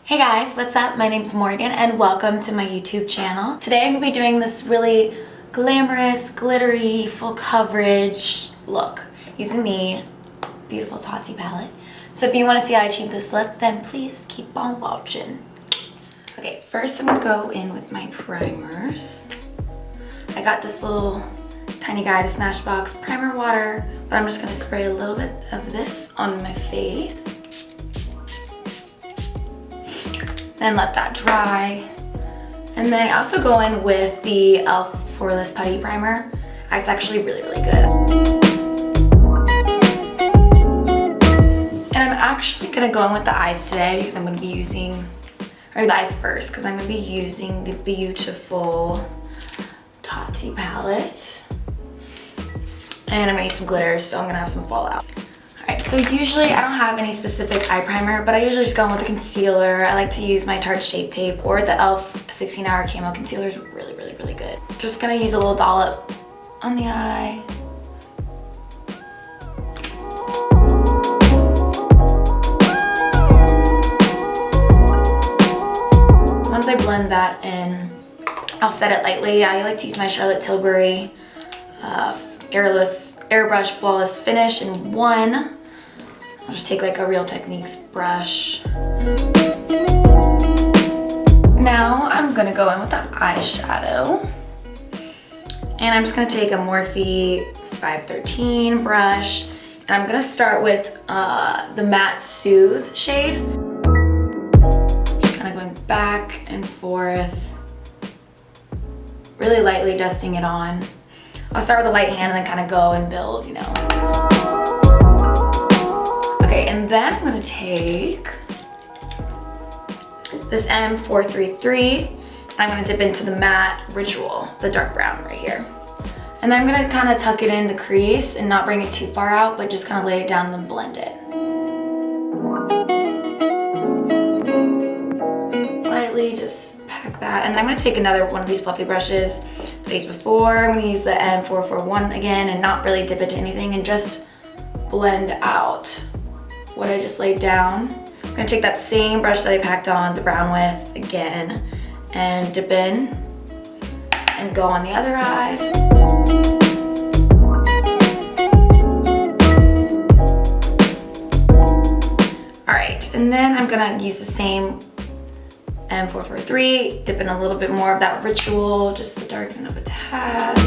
Hey guys, what's up? My name's Morgan and welcome to my YouTube channel. Today I'm going to be doing this really glamorous, glittery, full coverage look using the beautiful Tati palette. So if you want to see how I achieve this look, then please keep on watching. Okay, first I'm going to go in with my primers. I got this little tiny guy, the Smashbox primer water, but I'm just going to spray a little bit of this on my face. Then let that dry. And then I also go in with the e.l.f. Poreless Putty primer. It's actually really, really good. And I'm actually gonna go in with the eyes today because I'm gonna be using, or the eyes first, because I'm gonna be using the beautiful Tati palette. And I'm gonna use some glitters, so I'm gonna have some fallout. Alright, so usually I don't have any specific eye primer, but I usually just go in with a concealer. I like to use my Tarte Shape Tape or the e.l.f. 16-Hour Camo Concealer is really, really, really good. Just gonna use a little dollop on the eye. Once I blend that in, I'll set it lightly. I like to use my Charlotte Tilbury Airbrush Flawless Finish in one. I'll just take like a Real Techniques brush. Now I'm gonna go in with the eyeshadow. And I'm just gonna take a Morphe 513 brush. And I'm gonna start with the Matte Soothe shade. Just kind of going back and forth. Really lightly dusting it on. I'll start with a light hand and then kind of go and build, you know. Okay, and then I'm gonna take this M433 and I'm gonna dip into the matte Ritual, the dark brown right here. And then I'm gonna kind of tuck it in the crease and not bring it too far out, but just kind of lay it down and then blend it. Lightly just pack that. And I'm gonna take another one of these fluffy brushes that I used before. I'm gonna use the M441 again and not really dip into anything and just blend out what I just laid down. I'm gonna take that same brush that I packed on the brown with again and dip in and go on the other eye. All right, and then I'm gonna use the same M443, dip in a little bit more of that Ritual just to darken it up a tad.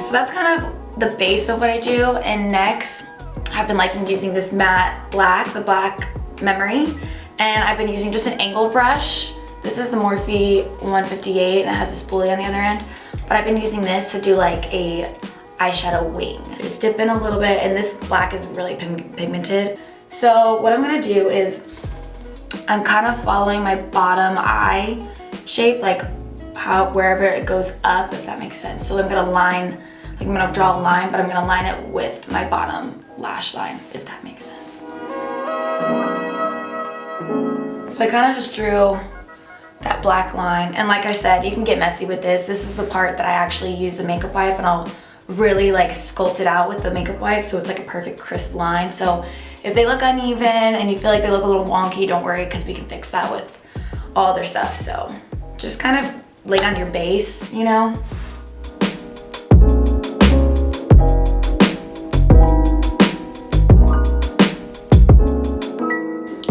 So that's kind of the base of what I do. And next, I've been liking using this matte black, the Black Memory. And I've been using just an angled brush. This is the Morphe 158 and it has a spoolie on the other end. But I've been using this to do like a eyeshadow wing. I just dip in a little bit and this black is really pigmented. So what I'm gonna do is I'm kind of following my bottom eye shape, like wherever it goes up, if that makes sense. So I'm gonna line, like I'm gonna draw a line, but I'm gonna line it with my bottom lash line, if that makes sense. So I kind of just drew that black line. And like I said, you can get messy with this. This is the part that I actually use a makeup wipe and I'll really like sculpt it out with the makeup wipe so it's like a perfect crisp line. So if they look uneven and you feel like they look a little wonky, don't worry because we can fix that with all other stuff. So just kind of lay on your base, you know.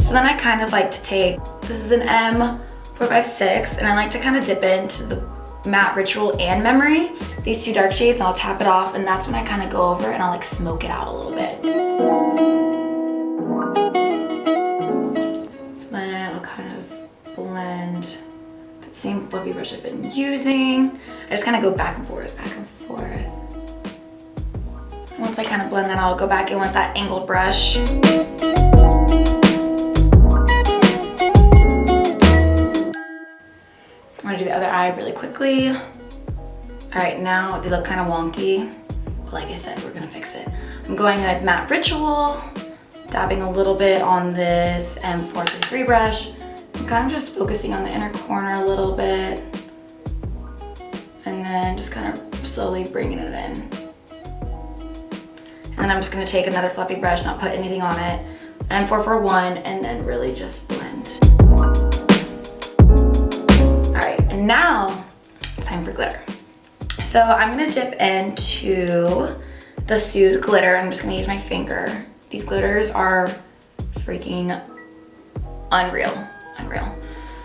So then I kind of like to take, this is an M456 and I like to kind of dip into the Matte Ritual and Memory, these two dark shades, and I'll tap it off and that's when I kind of go over and I'll like smoke it out a little bit. So then I'll kind of blend that same fluffy brush I've been using. I just kind of go back and forth, back and forth. Once I kind of blend that, I'll go back in with that angled brush. I'm gonna do the other eye really quickly. All right, now they look kind of wonky, but like I said, we're gonna fix it. I'm going with Matte Ritual, dabbing a little bit on this M433 brush. I'm kind of just focusing on the inner corner a little bit, and then just kind of slowly bringing it in. And then I'm just gonna take another fluffy brush, not put anything on it, and 441, and then really just blend. All right, and now it's time for glitter. So I'm gonna dip into the Soothe glitter. I'm just gonna use my finger. These glitters are freaking unreal, unreal.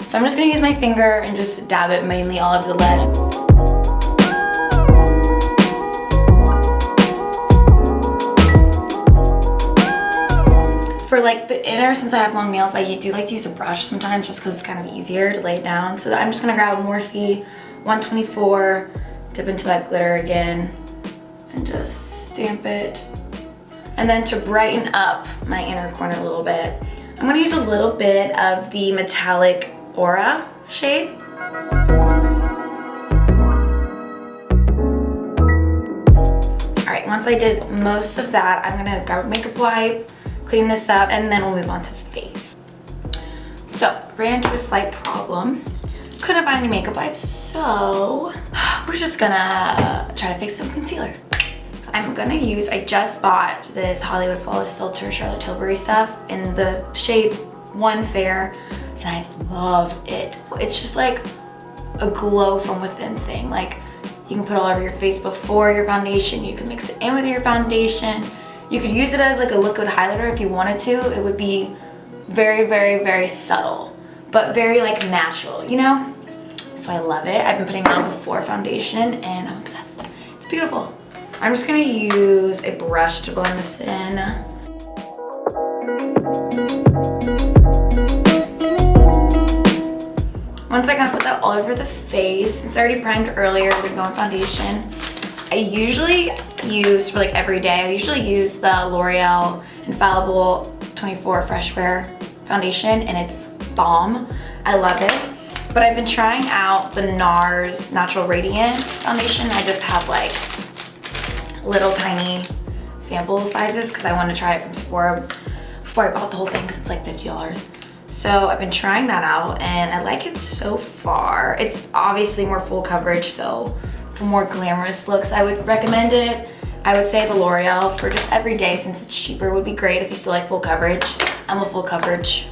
So I'm just gonna use my finger and just dab it mainly all over the lid. For like the inner, since I have long nails, I do like to use a brush sometimes just because it's kind of easier to lay it down. So I'm just gonna grab a Morphe 124, dip into that glitter again, and just stamp it. And then to brighten up my inner corner a little bit, I'm gonna use a little bit of the metallic Aura shade. All right, once I did most of that, I'm gonna grab a makeup wipe, clean this up, and then we'll move on to the face. So, ran into a slight problem. Couldn't find any makeup wipes, so we're just gonna try to fix some concealer. I'm gonna use, I just bought this Hollywood Flawless Filter Charlotte Tilbury stuff in the shade 1 Fair, and I love it. It's just like a glow from within thing. Like, you can put it all over your face before your foundation, you can mix it in with your foundation. You could use it as like a liquid highlighter if you wanted to. It would be very, very, very subtle, but very like natural, you know? So I love it. I've been putting it on before foundation and I'm obsessed. It's beautiful. I'm just gonna use a brush to blend this in. Once I kind of put that all over the face, since I already primed earlier, we're gonna go on foundation. I usually use, for like every day, I usually use the L'Oreal Infallible 24 Fresh Wear foundation, and it's bomb. I love it. But I've been trying out the Nars Natural Radiant foundation. I just have like little tiny sample sizes because I wanted to try it from Sephora before I bought the whole thing because it's like $50. So I've been trying that out and I like it so far. It's obviously more full coverage, so for more glamorous looks, I would recommend it. I would say the L'Oreal for just every day, since it's cheaper, would be great if you still like full coverage. I'm a full coverage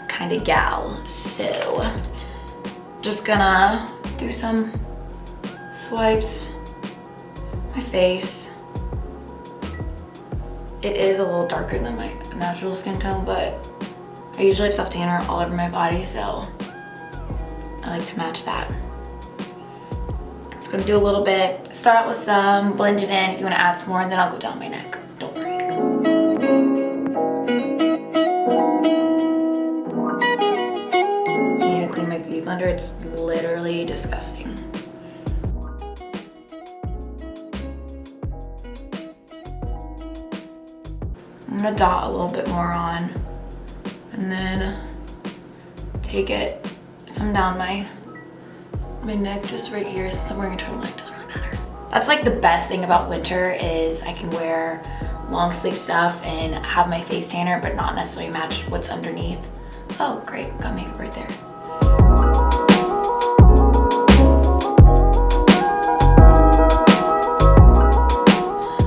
kind of gal, so just gonna do some swipes. My face. It is a little darker than my natural skin tone, but I usually have self tanner all over my body, so I like to match that. I'm gonna do a little bit, start out with some, blend it in if you wanna add some more, and then I'll go down my neck, don't worry. I need to clean my beauty blender, it's literally disgusting. I'm gonna dot a little bit more on, and then take it some down my neck, just right here, since I'm wearing a turtleneck, it doesn't really matter. That's like the best thing about winter is I can wear long sleeve stuff and have my face tanner, but not necessarily match what's underneath. Oh, great, got makeup right there.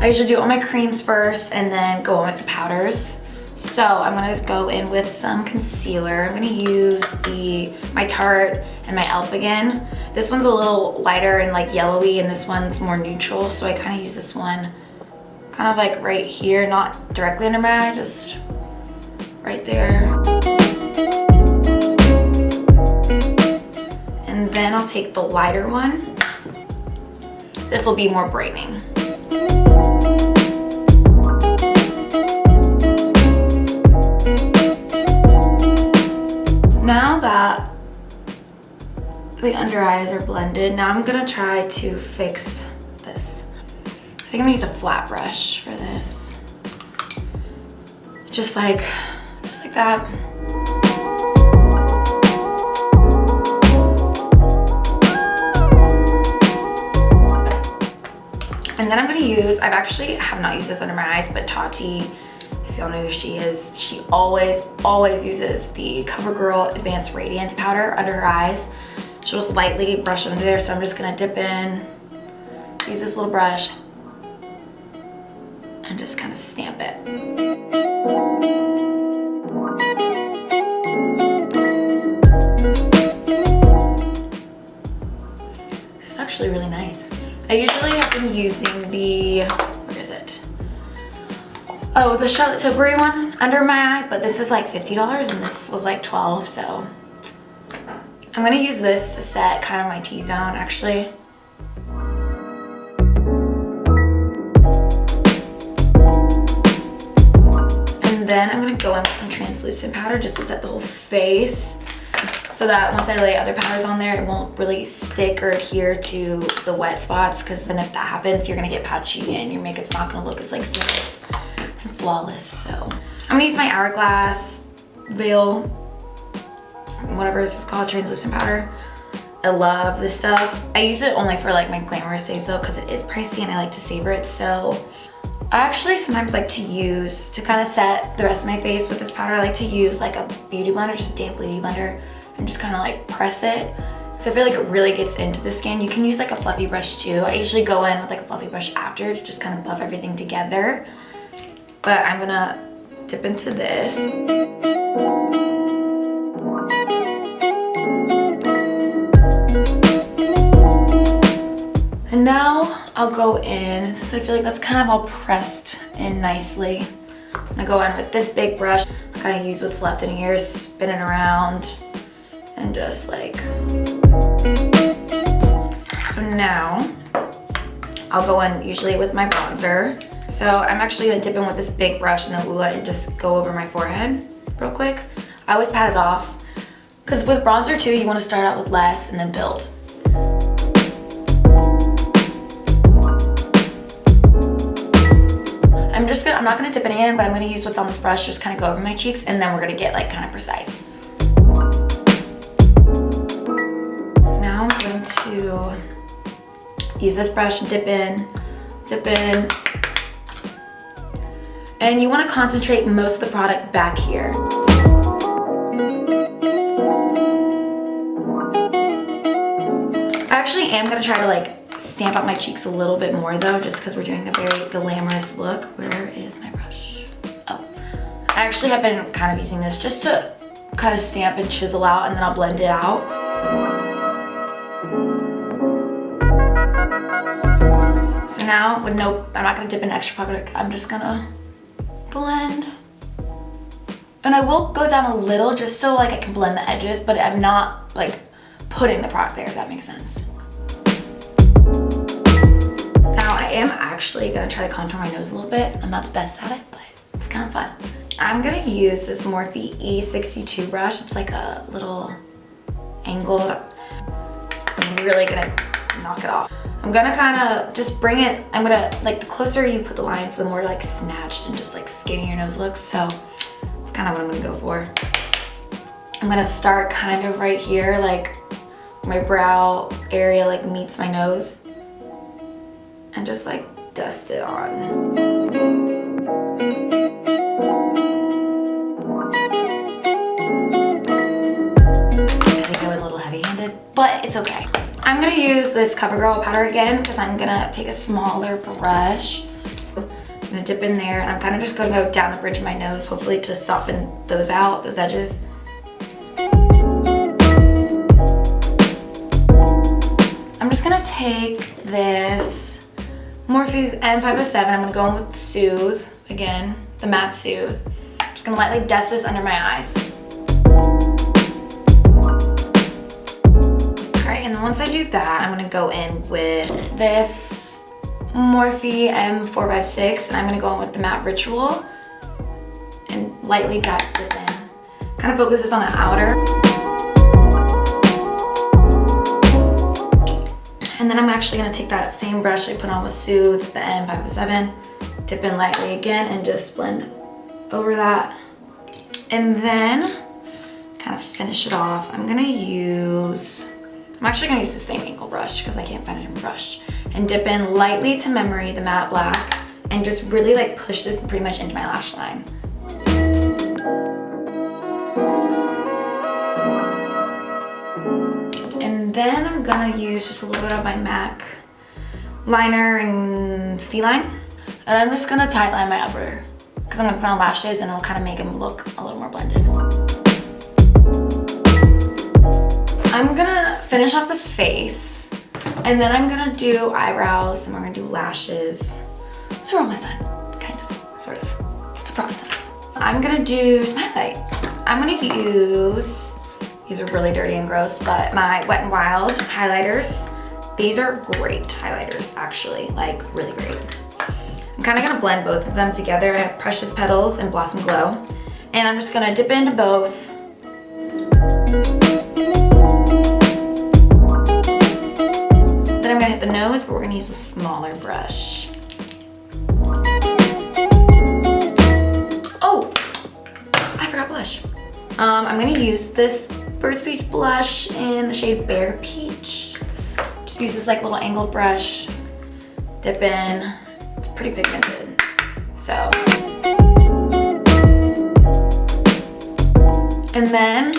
I usually do all my creams first and then go on with the powders. So I'm gonna go in with some concealer. I'm gonna use my Tarte and my e.l.f. again. This one's a little lighter and like yellowy, and this one's more neutral, so I kind of use this one kind of like right here, not directly under my eye, just right there. And then I'll take the lighter one. This will be more brightening. Now that the under eyes are blended, now I'm gonna try to fix this. I think I'm gonna use a flat brush for this. Just like that. And then I'm gonna use, I have not used this under my eyes, but Tati, if y'all know who she is, she always uses the Covergirl Advanced Radiance powder under her eyes. She'll just lightly brush it under there, so I'm just gonna dip in, use this little brush, and just kind of stamp it. It's actually really nice. I usually have been using the, what is it? Oh, the Charlotte Tilbury one under my eye, but this is like $50 and this was like $12, so I'm gonna use this to set kind of my T-zone actually. And then I'm gonna go in with some translucent powder just to set the whole face, so that once I lay other powders on there, it won't really stick or adhere to the wet spots, because then if that happens, you're gonna get patchy and your makeup's not gonna look as like seamless and flawless. So I'm gonna use my Hourglass Veil, whatever this is called, translucent powder. I love this stuff. I use it only for like my glamorous days though, because it is pricey and I like to savor it. So I actually sometimes like to use, to kind of set the rest of my face with this powder, I like to use like a beauty blender, just a damp beauty blender, and just kind of like press it. So I feel like it really gets into the skin. You can use like a fluffy brush too. I usually go in with like a fluffy brush after to just kind of buff everything together. But I'm gonna dip into this. And now I'll go in, since I feel like that's kind of all pressed in nicely. I'm gonna go in with this big brush. I kind of use what's left in here, spin it around, and just like. So now I'll go in usually with my bronzer. So I'm actually gonna dip in with this big brush in the Hoola and just go over my forehead real quick. I always pat it off, because with bronzer too, you wanna start out with less and then build. I'm not gonna dip any in, but I'm gonna use what's on this brush, just kind of go over my cheeks, and then we're gonna get like kind of precise. Now I'm going to use this brush and dip in. And you wanna concentrate most of the product back here. I actually am gonna try to like stamp out my cheeks a little bit more though, just because we're doing a very glamorous look. Where is my brush? Oh, I actually have been kind of using this just to kind of stamp and chisel out, and then I'll blend it out. So now, with no, I'm not gonna dip in extra product, I'm just gonna blend. And I will go down a little just so like I can blend the edges, but I'm not like putting the product there, if that makes sense. Now I am actually gonna try to contour my nose a little bit. I'm not the best at it, but it's kind of fun. I'm gonna use this Morphe E62 brush. It's like a little angled. I'm really gonna knock it off. I'm gonna kind of just bring it, I'm gonna, like the closer you put the lines, the more like snatched and just like skinny your nose looks. So it's kind of what I'm gonna go for. I'm gonna start kind of right here, like my brow area like meets my nose, and just like dust it on. I think I went a little heavy-handed, but it's okay. I'm gonna use this Covergirl powder again, because I'm gonna take a smaller brush. I'm gonna dip in there, and I'm kind of just gonna go down the bridge of my nose, hopefully to soften those out, those edges. I'm just gonna take this Morphe M507. I'm gonna go in with Soothe again, the matte Soothe. I'm just gonna lightly dust this under my eyes. All right, and then once I do that, I'm gonna go in with this Morphe M456, and I'm gonna go in with the matte Ritual and lightly dip in. Kind of focus this on the outer. And then I'm actually gonna take that same brush I put on with Soothe, the M507, dip in lightly again, and just blend over that. And then kind of finish it off. I'm actually gonna use the same angle brush because I can't find a different brush, and dip in lightly to Memory, the matte black, and just really like push this pretty much into my lash line. And then I'm gonna use just a little bit of my MAC liner and Feline. And I'm just gonna tight line my upper because I'm gonna put on lashes and it'll kind of make them look a little more blended. I'm gonna finish off the face and then I'm gonna do eyebrows and we're gonna do lashes. So we're almost done, kind of, sort of. It's a process. I'm gonna do some highlight. I'm gonna use, these are really dirty and gross, but my Wet n Wild highlighters. These are great highlighters, actually, like really great. I'm kind of gonna blend both of them together. I have Precious Petals and Blossom Glow. And I'm just gonna dip into both. Then I'm gonna hit the nose, but we're gonna use a smaller brush. Oh, I forgot blush. I'm gonna use this Bird's Beach blush in the shade Bare Peach. Just use this like little angled brush, dip in. It's pretty pigmented, so. And then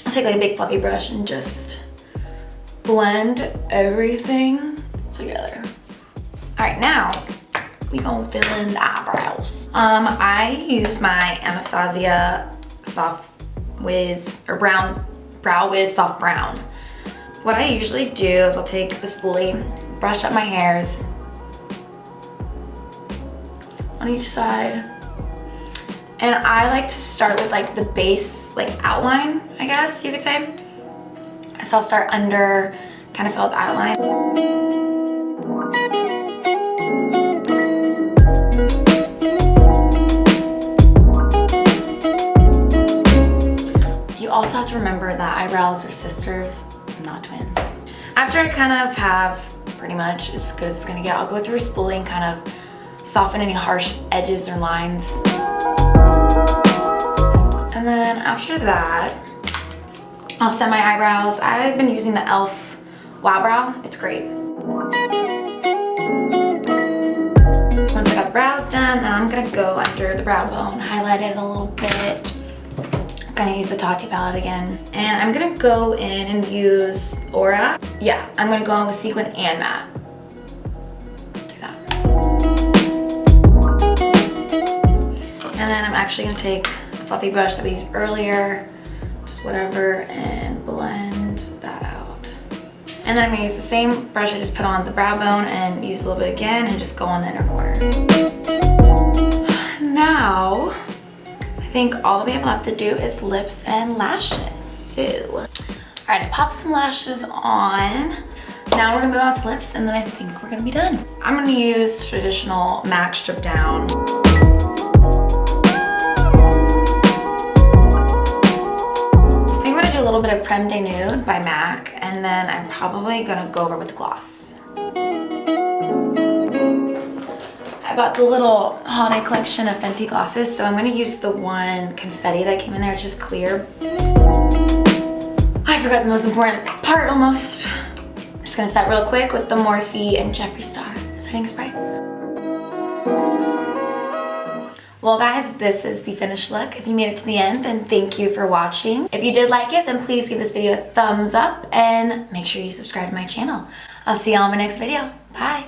I'll take like a big fluffy brush and just blend everything together. All right, now we gonna fill in the eyebrows. I use my Anastasia Soft Wiz, or Brow Wiz Soft Brown. What I usually do is I'll take the spoolie, brush up my hairs on each side. And I like to start with like the base, like outline, I guess you could say. So I'll start under, kind of fill out the outline. You also have to remember that eyebrows are sisters, not twins. After I kind of have pretty much as good as it's gonna get, I'll go through a spoolie and kind of soften any harsh edges or lines. And then after that, I'll set my eyebrows. I've been using the e.l.f. Wow Brow. It's great. Once I got the brows done, then I'm gonna go under the brow bone, highlight it a little bit. I'm gonna use the Tati palette again. And I'm gonna go in and use Aura. Yeah, I'm gonna go in with sequin and matte. And then I'm actually gonna take a fluffy brush that we used earlier, just whatever, and blend that out. And then I'm gonna use the same brush I just put on the brow bone and use a little bit again and just go on the inner corner. Now, I think all that we have left to do is lips and lashes. So, all right, I popped some lashes on. Now we're gonna move on to lips and then I think we're gonna be done. I'm gonna use traditional MAC Stripdown. A little bit of Crème de Nude by MAC, and then I'm probably gonna go over with gloss. I bought the little holiday collection of Fenty glosses, so I'm gonna use the one Confetti that came in there. It's just clear. I forgot the most important part almost. I'm just gonna set real quick with the Morphe and Jeffree Star setting spray. Well guys, this is the finished look. If you made it to the end, then thank you for watching. If you did like it, then please give this video a thumbs up and make sure you subscribe to my channel. I'll see you all in my next video. Bye.